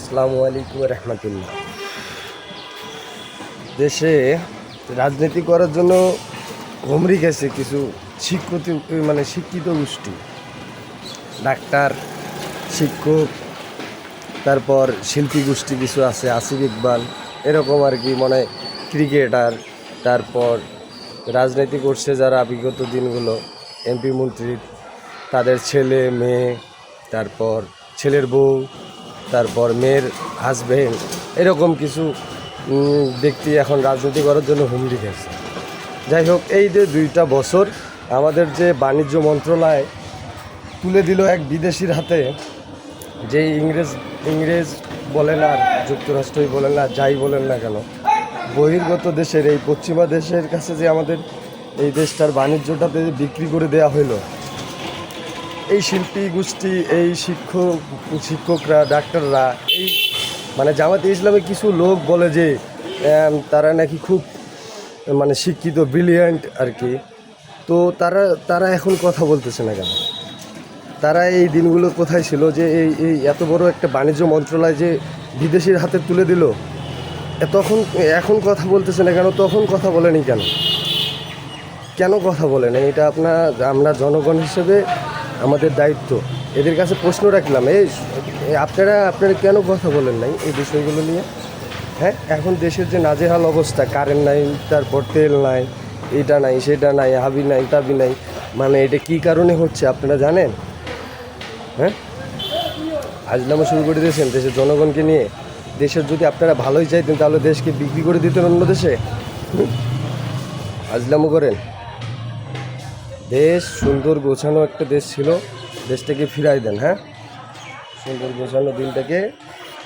আসসালামু আলাইকুম রহমতুল্লাহ। দেশে রাজনীতি করার জন্য হুমড়ি গেছে কিছু শিক্ষিত গোষ্ঠী, ডাক্তার, শিক্ষক, তারপর শিল্পী গোষ্ঠী কিছু আছে, আসিফ ইকবাল, এরকম আর কি, ক্রিকেটার, তারপর রাজনীতি করছে যারা বিগত দিনগুলো, এমপি মন্ত্রী, তাদের ছেলে মেয়ে, তারপর ছেলের বউ, তারপর মেয়ের হাজব্যান্ড, এরকম কিছু ব্যক্তি এখন রাজনীতি করার জন্য হুমড়ি খেয়েছে। যাই হোক, এই যে 2টা বছর আমাদের যে বাণিজ্য মন্ত্রণালয় তুলে দিল এক বিদেশির হাতে, যে ইংরেজ বলেন আর যুক্তরাষ্ট্রই বলেন না, যাই বলেন না কেন, বহির্গত দেশের এই পশ্চিমা দেশের কাছে যে আমাদের এই দেশটার বাণিজ্যটাতে বিক্রি করে দেওয়া হইল, এই শিল্পী গোষ্ঠী, এই শিক্ষকরা, ডাক্তাররা, এই জামাতে ইসলামে কিছু লোক বলে যে তারা নাকি খুব শিক্ষিত, ব্রিলিয়ান্ট আর কি। তো তারা এখন কথা বলতেছে না কেন? তারা এই দিনগুলো কোথায় ছিল যে এই এত বড় একটা বাণিজ্য মন্ত্রণালয় যে বিদেশির হাতে তুলে দিল, এখন কথা বলতেছে না কেন? তখন কথা বলেনি কেন কথা বলে না? এটা আমরা জনগণ হিসেবে আমাদের দায়িত্ব। এদের কাছে প্রশ্ন রাখলাম, আপনারা কেন কথা বলেন নাই এই বিষয়গুলো নিয়ে? হ্যাঁ, এখন দেশের যে নাজেহাল অবস্থা, কারেন্ট নাই, তারপর তেল নাই, এটা নাই, সেটা নাই, হাবি নাই, তাবি নাই, এটা কী কারণে হচ্ছে আপনারা জানেন? হ্যাঁ, আজলামও শুরু করে দিয়েছেন দেশের জনগণকে নিয়ে। দেশের যদি আপনারা ভালোই চাইতেন তাহলে দেশকে বিক্রি করে দিতেন অন্য দেশে। আজলামও করেন। দেশ সুন্দর গোছানো একটা দেশ ছিল, দেশটাকে ফিরাই দেন। হ্যাঁ, সুন্দর গোছানো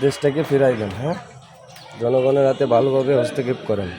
দেশটাকে ফিরাই দেন। হ্যাঁ, জনগণের হাতে ভালোভাবে হস্তক্ষেপ করেন।